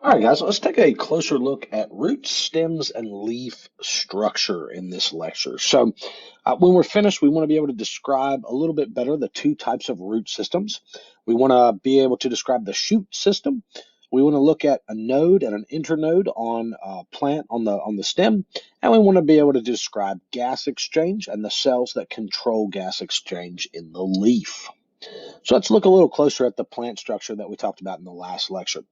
All right, guys, let's take a closer look at roots, stems, and leaf structure in this lecture. When we're finished, we want to be able to describe a little bit better the two types of root systems. We want to be able to describe the shoot system. We want to look at a node and an internode on a plant on the stem, and we want to be able to describe gas exchange and the cells that control gas exchange in the leaf. So let's look a little closer at the plant structure that we talked about in the last lecture.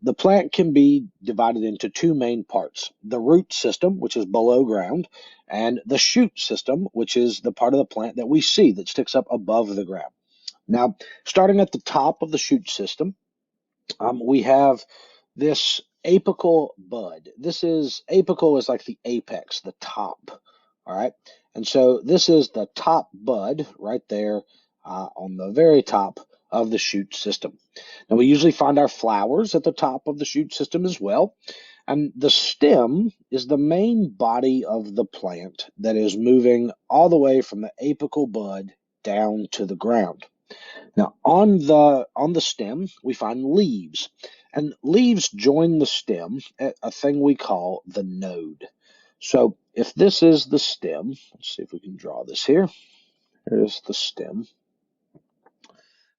The plant can be divided into two main parts, the root system, which is below ground, and the shoot system, which is the part of the plant that we see that sticks up above the ground. Now, starting at the top of the shoot system, we have this apical bud. Apical is like the apex, the top. All right. And so this is the top bud right there on the very top of the shoot system. Now we usually find our flowers at the top of the shoot system as well. And the stem is the main body of the plant that is moving all the way from the apical bud down to the ground. Now, on the stem, we find leaves, and leaves join the stem at a thing we call the node. So, if this is the stem, let's see if we can draw this here. Here's the stem.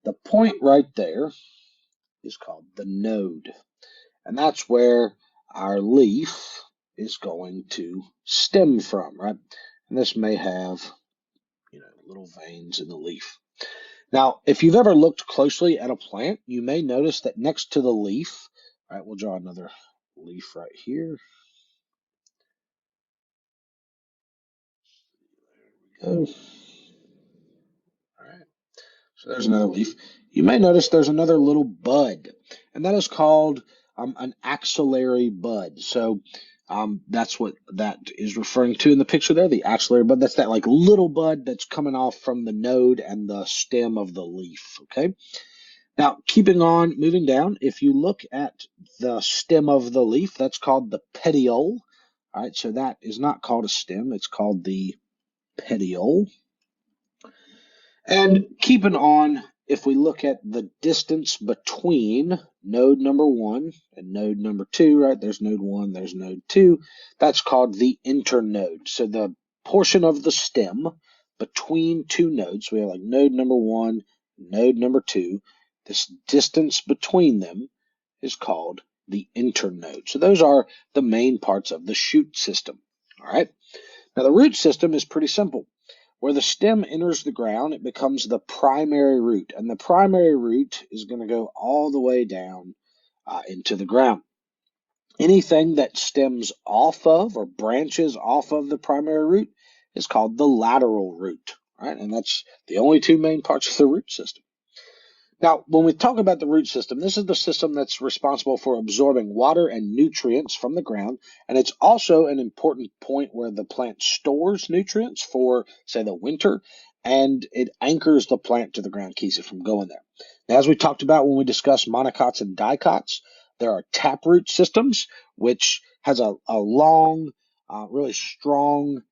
The point right there is called the node, and that's where our leaf is going to stem from, right? And this may have, little veins in the leaf. Now, if you've ever looked closely at a plant, you may notice that next to the leaf, all right, we'll draw another leaf right here. There we go. All right, so there's another leaf. You may notice there's another little bud, and that is called an axillary bud. So that's what that is referring to in the picture there, the axillary bud. That's that like little bud that's coming off from the node and the stem of the leaf, okay? Now, keeping on moving down, if you look at the stem of the leaf, that's called the petiole. All right, so that is not called a stem, it's called the petiole. And keeping on, if we look at the distance between node number one and node number two, right, there's node one, there's node two, that's called the internode. So the portion of the stem between two nodes, we have like node number one, node number two, this distance between them is called the internode. So those are the main parts of the shoot system. All right. Now the root system is pretty simple. Where the stem enters the ground, it becomes the primary root, and the primary root is going to go all the way down into the ground. Anything that stems off of or branches off of the primary root is called the lateral root, right? And that's the only two main parts of the root system. Now, when we talk about the root system, this is the system that's responsible for absorbing water and nutrients from the ground, and it's also an important point where the plant stores nutrients for, say, the winter, and it anchors the plant to the ground, keeps it from going there. Now, as we talked about when we discussed monocots and dicots, there are taproot systems, which has a long, really strong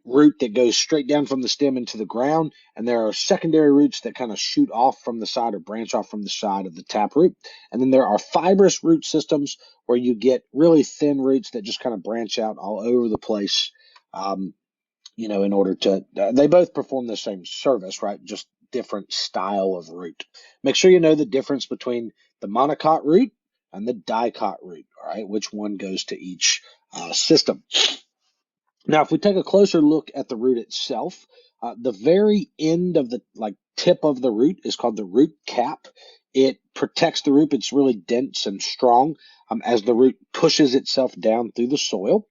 root that goes straight down from the stem into the ground, and there are secondary roots that kind of shoot off from the side or branch off from the side of the taproot. And then there are fibrous root systems where you get really thin roots that just kind of branch out all over the place. In order to, they both perform the same service, right? Just different style of root. Make sure you know the difference between the monocot root and the dicot root, all right? Which one goes to each system. Now, if we take a closer look at the root itself, the very end of the tip of the root is called the root cap. It protects the root. It's really dense and strong as the root pushes itself down through the soil.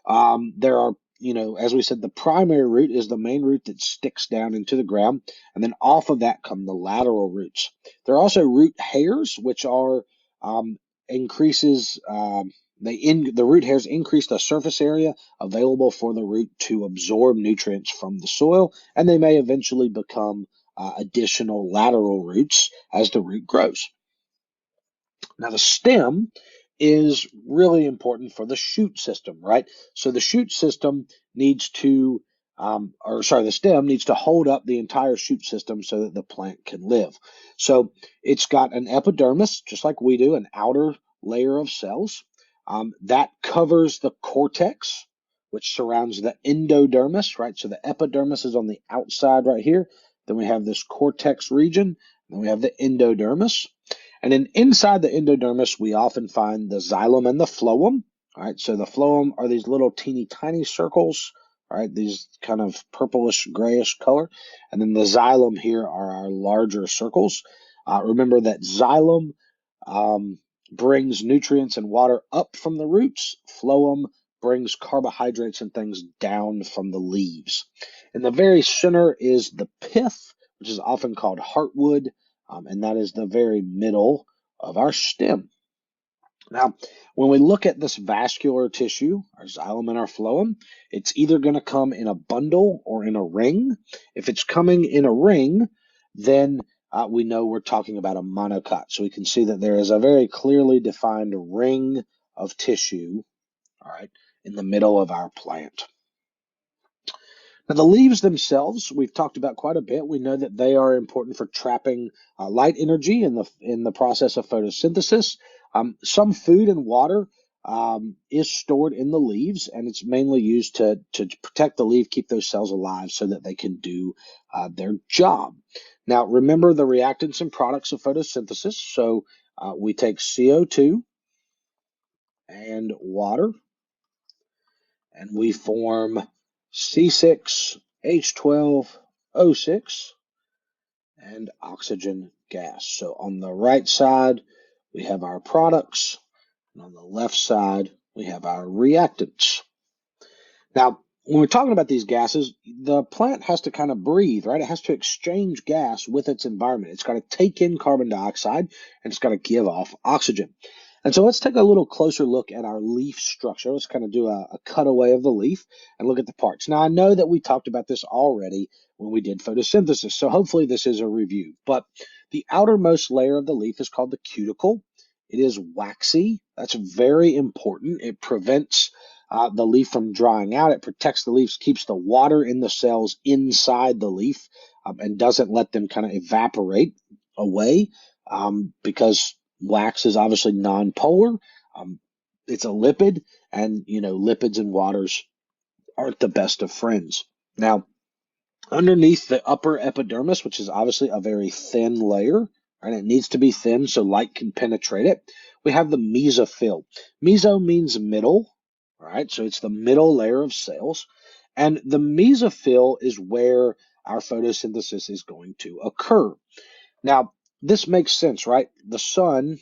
There are, as we said, the primary root is the main root that sticks down into the ground, and then off of that come the lateral roots. There are also root hairs, which are increases. The root hairs increase the surface area available for the root to absorb nutrients from the soil, and they may eventually become additional lateral roots as the root grows. Now, the stem is really important for the shoot system, right? So the shoot system needs to the stem needs to hold up the entire shoot system so that the plant can live. So it's got an epidermis, just like we do, an outer layer of cells that covers the cortex, which surrounds the endodermis, right? So the epidermis is on the outside right here. Then we have this cortex region. Then we have the endodermis. And then inside the endodermis, we often find the xylem and the phloem. All right, so the phloem are these little teeny tiny circles, right? These kind of purplish grayish color. And then the xylem here are our larger circles. Remember that xylem brings nutrients and water up from the roots. Phloem brings carbohydrates and things down from the leaves. In the very center is the pith, which is often called heartwood, and that is the very middle of our stem. Now, when we look at this vascular tissue, our xylem and our phloem, it's either going to come in a bundle or in a ring. If it's coming in a ring, then we know we're talking about a monocot. So we can see that there is a very clearly defined ring of tissue, all right, in the middle of our plant. Now, the leaves themselves, we've talked about quite a bit. We know that they are important for trapping light energy in the process of photosynthesis. Some food and water is stored in the leaves, and it's mainly used to protect the leaf, keep those cells alive so that they can do their job. Now, remember the reactants and products of photosynthesis. So we take CO2 and water, and we form C6H12O6 and oxygen gas. So on the right side, we have our products, and on the left side, we have our reactants. Now, when we're talking about these gases, the plant has to kind of breathe, right? It has to exchange gas with its environment. It's got to take in carbon dioxide, and it's got to give off oxygen. And so let's take a little closer look at our leaf structure. Let's kind of do a cutaway of the leaf and look at the parts. Now, I know that we talked about this already when we did photosynthesis, so hopefully this is a review. But the outermost layer of the leaf is called the cuticle. It is waxy. That's very important. It prevents the leaf from drying out. It protects the leaves, keeps the water in the cells inside the leaf, and doesn't let them kind of evaporate away because wax is obviously nonpolar. It's a lipid, and lipids and waters aren't the best of friends. Now, underneath the upper epidermis, which is obviously a very thin layer, and it needs to be thin so light can penetrate it, we have the mesophyll. Meso means middle, all right? So it's the middle layer of cells, and the mesophyll is where our photosynthesis is going to occur. Now, this makes sense, right? The sun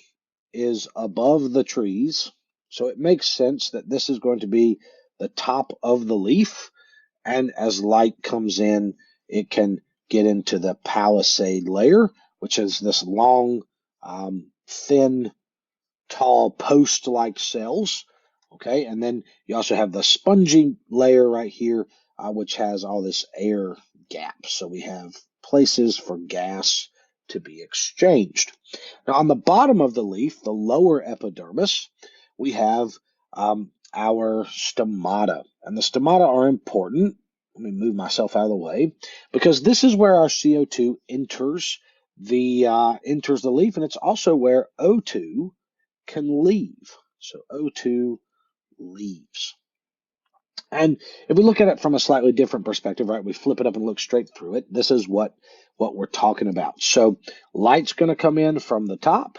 is above the trees, so it makes sense that this is going to be the top of the leaf, and as light comes in, it can get into the palisade layer, which is this long, thin, tall post-like cells. Okay, and then you also have the spongy layer right here, which has all this air gap. So we have places for gas to be exchanged. Now, on the bottom of the leaf, the lower epidermis, we have our stomata. And the stomata are important. Let me move myself out of the way, because this is where our CO2 enters the leaf, and it's also where O2 can leave. So O2 leaves. And if we look at it from a slightly different perspective, right, we flip it up and look straight through it. This is what we're talking about. So light's going to come in from the top.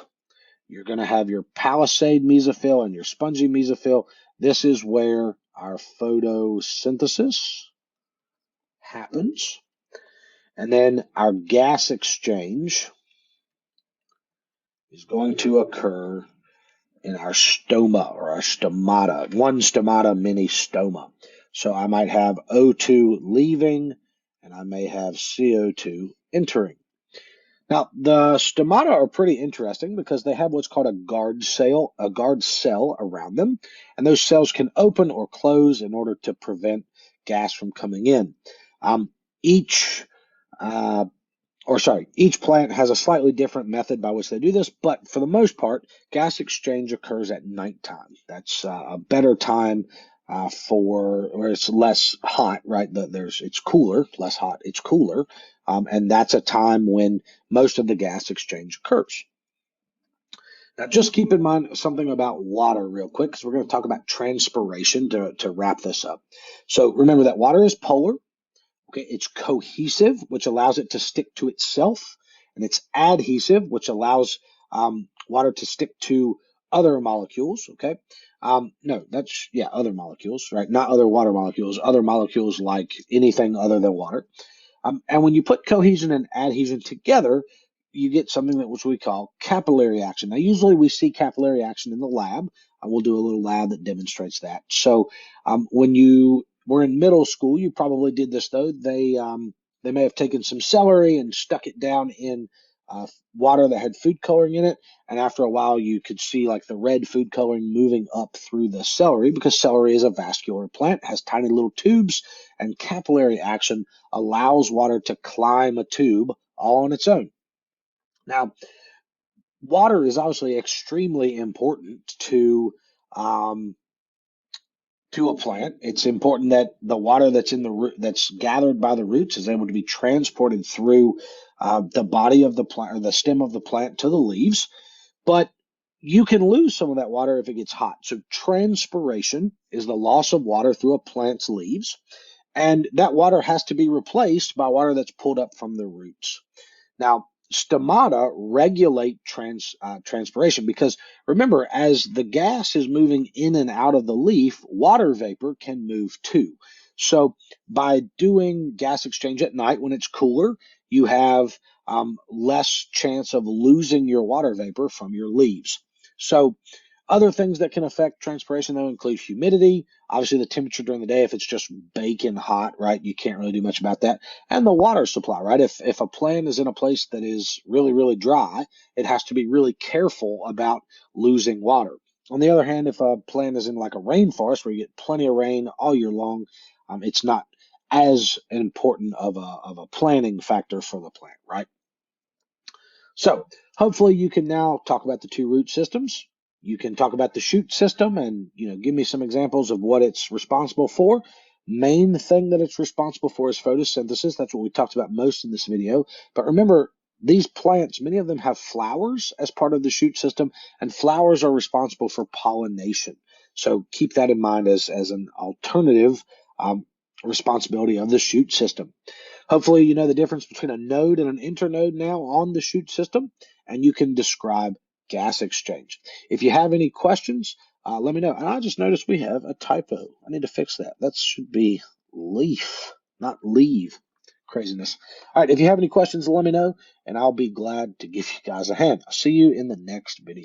You're going to have your palisade mesophyll and your spongy mesophyll. This is where our photosynthesis happens. And then our gas exchange is going to occur in our stoma or our stomata. One stomata, many stoma. So I might have O2 leaving, and I may have CO2 entering. Now, the stomata are pretty interesting because they have what's called a guard cell around them, and those cells can open or close in order to prevent gas from coming in. Each plant has a slightly different method by which they do this, but for the most part, gas exchange occurs at nighttime. That's a better time where it's less hot, right? It's cooler, less hot, it's cooler. And that's a time when most of the gas exchange occurs. Now, just keep in mind something about water real quick, because we're going to talk about transpiration to wrap this up. So remember that water is polar. Okay, it's cohesive, which allows it to stick to itself, and it's adhesive, which allows water to stick to other molecules. Okay, no, that's other molecules, right? Not other water molecules, other molecules like anything other than water. And when you put cohesion and adhesion together, you get something which we call capillary action. Now, usually we see capillary action in the lab. We'll do a little lab that demonstrates that. So when you were in middle school, you probably did this though. They may have taken some celery and stuck it down in water that had food coloring in it, and after a while you could see like the red food coloring moving up through the celery, because celery is a vascular plant, has tiny little tubes, and capillary action allows water to climb a tube all on its own. Now, water is obviously extremely important to a plant. It's important that the water that's gathered by the roots is able to be transported through the body of the plant, or the stem of the plant, to the leaves. But you can lose some of that water if it gets hot. So transpiration is the loss of water through a plant's leaves, and that water has to be replaced by water that's pulled up from the roots. Now, stomata regulate transpiration, because remember, as the gas is moving in and out of the leaf, water vapor can move too. So by doing gas exchange at night when it's cooler, you have less chance of losing your water vapor from your leaves. So other things that can affect transpiration, though, include humidity, obviously the temperature during the day. If it's just baking hot, right, you can't really do much about that. And the water supply, right? If a plant is in a place that is really, really dry, it has to be really careful about losing water. On the other hand, if a plant is in like a rainforest where you get plenty of rain all year long, it's not as important of a planning factor for the plant, right? So hopefully you can now talk about the two root systems. You can talk about the shoot system and give me some examples of what it's responsible for. Main thing that it's responsible for is photosynthesis. That's what we talked about most in this video. But remember, these plants, many of them have flowers as part of the shoot system, and flowers are responsible for pollination. So keep that in mind as an alternative responsibility of the shoot system. Hopefully you know the difference between a node and an internode now on the shoot system, and you can describe gas exchange. If you have any questions, let me know. And I just noticed we have a typo. I need to fix that. That should be leaf, not leave. Craziness. All right, if you have any questions, let me know, and I'll be glad to give you guys a hand. I'll see you in the next video.